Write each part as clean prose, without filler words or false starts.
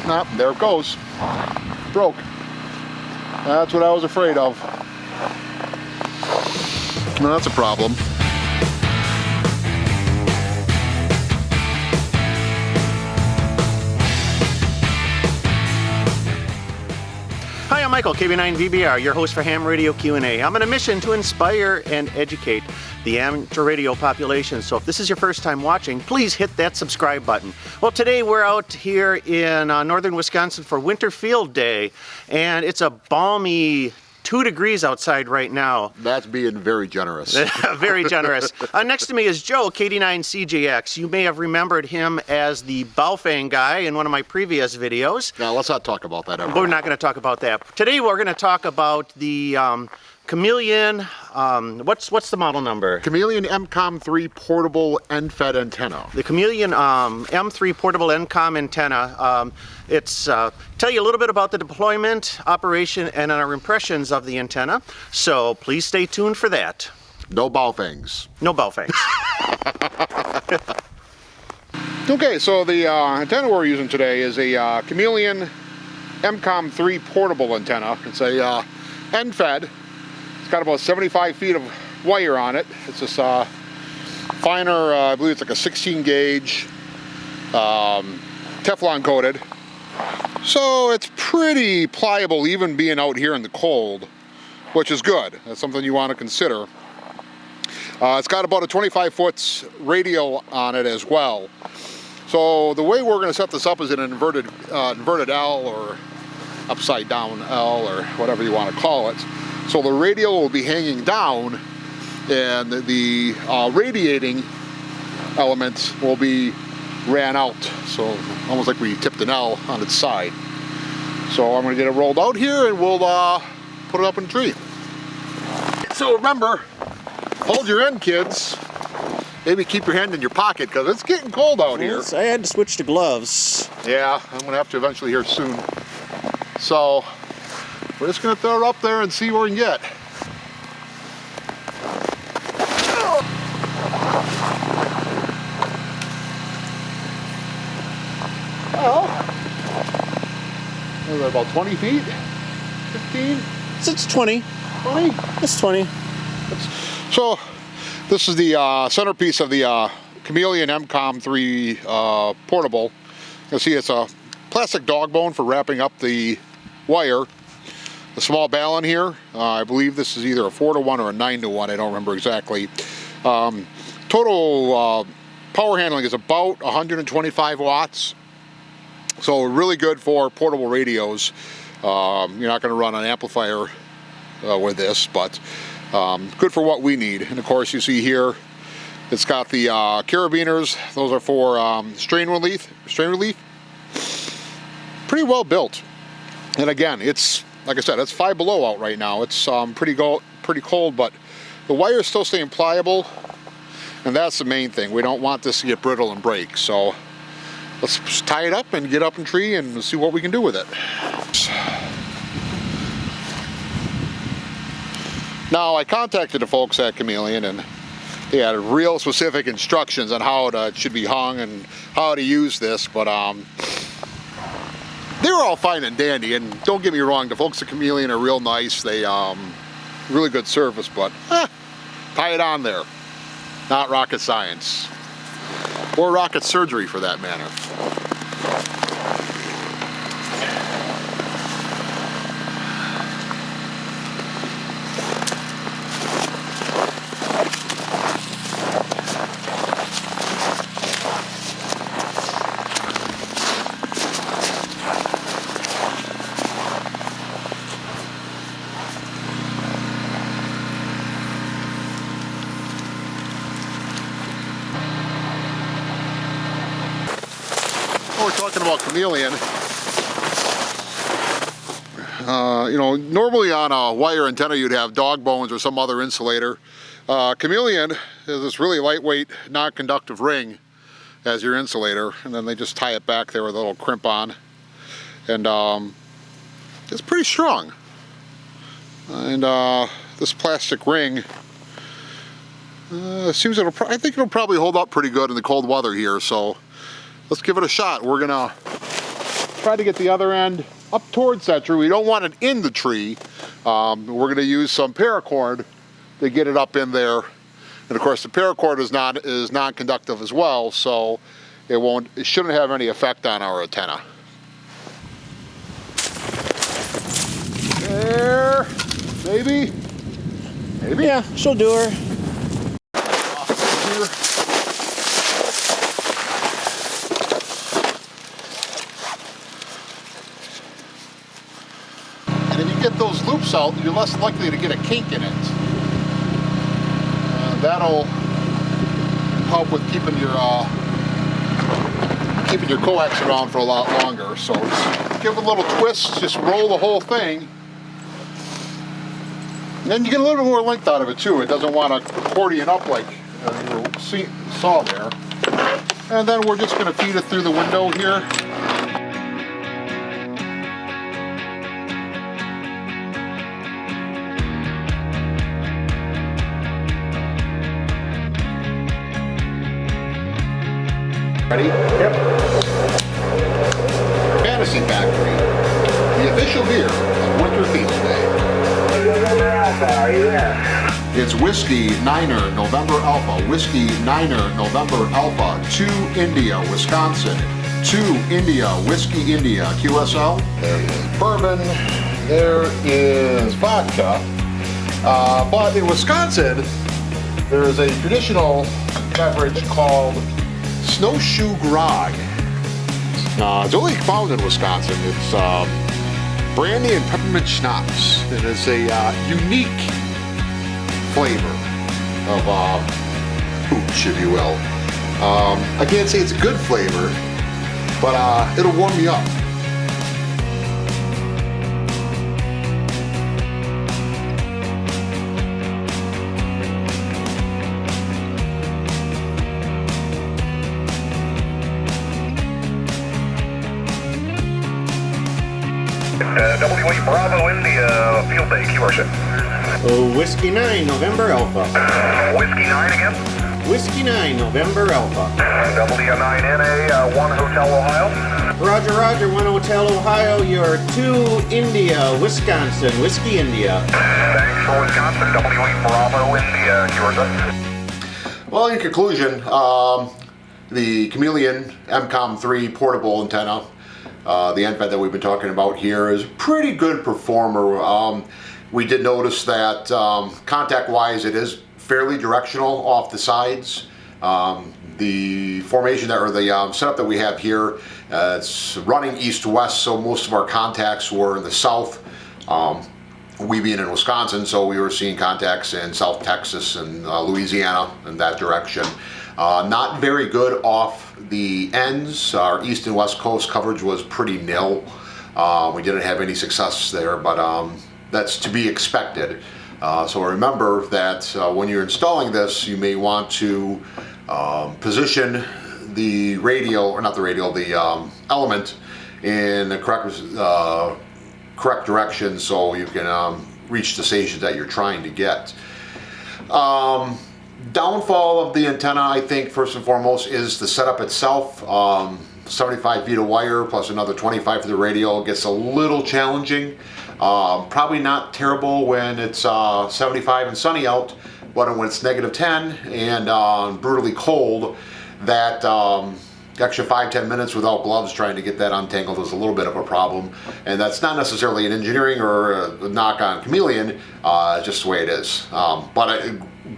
Ah, there it goes. Broke. That's what I was afraid of. Well, that's a problem. Hi, I'm Michael, KB9VBR, your host for Ham Radio Q&A. I'm on a mission to inspire and educate the amateur radio population. So if this is your first time watching, please hit that subscribe button. Well, today we're out here in northern Wisconsin for Winter Field Day, and it's a balmy 2 degrees outside right now. That's being very generous. Very generous. Next to me is Joe, KD9CJX. You may have remembered him as the Baofeng guy in one of my previous videos. Now, let's not talk about that ever. We're not going to talk about that. Today we're going to talk about the Chameleon, what's the model number? Chameleon Emcomm III Portable end-fed antenna. The Chameleon M3 Portable Emcomm antenna. It's tell you a little bit about the deployment, operation, and our impressions of the antenna. So please stay tuned for that. No Baofengs. No Baofengs. Okay, so the antenna we're using today is a Chameleon Emcomm III Portable antenna. It's a end-fed. It's got about 75 feet of wire on it. It's this finer, I believe it's like a 16 gauge, Teflon coated. So it's pretty pliable even being out here in the cold, which is good. That's something you want to consider. It's got about a 25-foot radial on it as well. So the way we're going to set this up is in an inverted L or upside down L or whatever you want to call it. So the radial will be hanging down and the radiating element will be ran out. So almost like we tipped an L on its side. So I'm going to get it rolled out here and we'll put it up in the tree. So remember, hold your end, kids. Maybe keep your hand in your pocket because it's getting cold out here. I had to switch to gloves. Yeah, I'm going to have to eventually here soon. So we're just going to throw it up there and see where we can get. Well, what is that, about 20 feet? 15? It's 20. 20? It's 20. So this is the centerpiece of the Chameleon Emcomm III Portable. You'll see it's a plastic dog bone for wrapping up the wire. The small ballon here, I believe this is either a 4-to-1 or a 9-to-1, I don't remember exactly. Total power handling is about 125 watts. So really good for portable radios. You're not going to run an amplifier with this, but good for what we need. And of course you see here, it's got the carabiners. Those are for strain relief. Pretty well built. And again, it's, like I said, it's 5 below out right now. It's pretty cold, but the wire is still staying pliable, and that's the main thing. We don't want this to get brittle and break. So let's just tie it up and get up in tree and see what we can do with it. Now, I contacted the folks at Chameleon, and they had real specific instructions on how it should be hung and how to use this, but they were all fine and dandy, and don't get me wrong, the folks at Chameleon are real nice. They really good service, but tie it on there. Not rocket science. Or rocket surgery for that matter. We're talking about Chameleon. You know, normally on a wire antenna you'd have dog bones or some other insulator. Chameleon is this really lightweight, non-conductive ring as your insulator, and then they just tie it back there with a little crimp on, and it's pretty strong. And this plastic ring seems I think it'll probably hold up pretty good in the cold weather here. So let's give it a shot. We're gonna try to get the other end up towards that tree. We don't want it in the tree. We're going to use some paracord to get it up in there. And of course the paracord is non-conductive as well, so it shouldn't have any effect on our antenna. There, maybe. Yeah, she'll do her. Here. And if you get those loops out, you're less likely to get a kink in it. And that'll help with keeping your coax around for a lot longer. So just give it a little twist, just roll the whole thing. And then you get a little bit more length out of it too. It doesn't want to accordion up like you saw there. And then we're just going to feed it through the window here. Ready? Yep. Fantasy Factory, the official beer of Winter Field Day. Are you there? It's Whiskey Niner November Alpha, Whiskey Niner November Alpha, 2 India, Wisconsin, 2 India, Whiskey India, QSL. There is bourbon, there is vodka. But in Wisconsin, there is a traditional beverage called Snowshoe Grog. It's only found in Wisconsin. It's brandy and peppermint schnapps. It is a unique flavor of hooch, if you will. I can't say it's a good flavor, but it'll warm me up. W8 Bravo India Field Day, key worship. Whiskey 9 November Alpha. Whiskey 9 again. Whiskey 9 November Alpha. W9NA 1 Hotel Ohio. Roger, Roger, 1 Hotel Ohio. You're 2 India, Wisconsin, Whiskey India. Thanks for Wisconsin, W8 Bravo India, key worship. Well, in conclusion, the Chameleon Emcomm III Portable antenna, the NVIS that we've been talking about here, is a pretty good performer. We did notice that contact-wise, it is fairly directional off the sides. The formation that, or the setup that we have here, it's running east-west, so most of our contacts were in the south. We being in Wisconsin, so we were seeing contacts in South Texas and Louisiana in that direction. Not very good off the ends. Our east and west coast coverage was pretty nil. We didn't have any success there, but that's to be expected. So remember that when you're installing this, you may want to position the radio, or not the radio, the element in the correct direction so you can reach the stations that you're trying to get. Downfall of the antenna, I think, first and foremost, is the setup itself. 75 feet of wire plus another 25 for the radio gets a little challenging. Probably not terrible when it's 75 and sunny out, but when it's -10 and brutally cold, that extra 5-10 minutes without gloves trying to get that untangled is a little bit of a problem. And that's not necessarily an engineering or a knock on Chameleon, it's just the way it is. But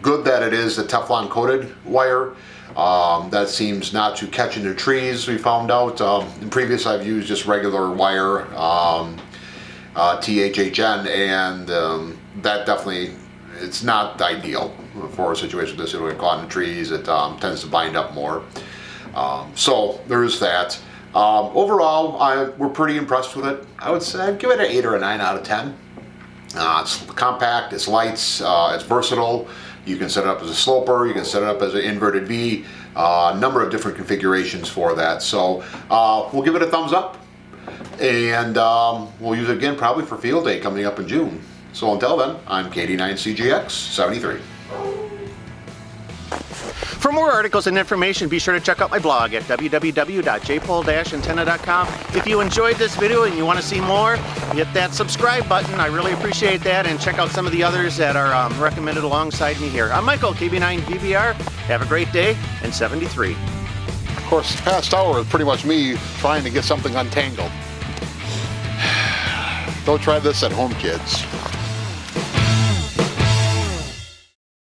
good that it is the Teflon coated wire. That seems not to catch into trees, we found out. In previous, I've used just regular wire, THHN, and that definitely, it's not ideal for a situation like this. It'll get caught in the trees. It tends to bind up more. So there's that. Overall, we're pretty impressed with it. I would say I'd give it an 8 or a 9 out of 10. It's compact, it's lights, it's versatile. You can set it up as a sloper, you can set it up as an inverted V, a number of different configurations for that. So we'll give it a thumbs up, and we'll use it again probably for Field Day coming up in June. So until then, I'm KD9CGX73. For more articles and information, be sure to check out my blog at www.jpole-antenna.com. If you enjoyed this video and you want to see more, hit that subscribe button. I really appreciate that, and check out some of the others that are recommended alongside me here. I'm Michael, KB9VBR. Have a great day, and 73. Of course, the past hour is pretty much me trying to get something untangled. Don't try this at home, kids.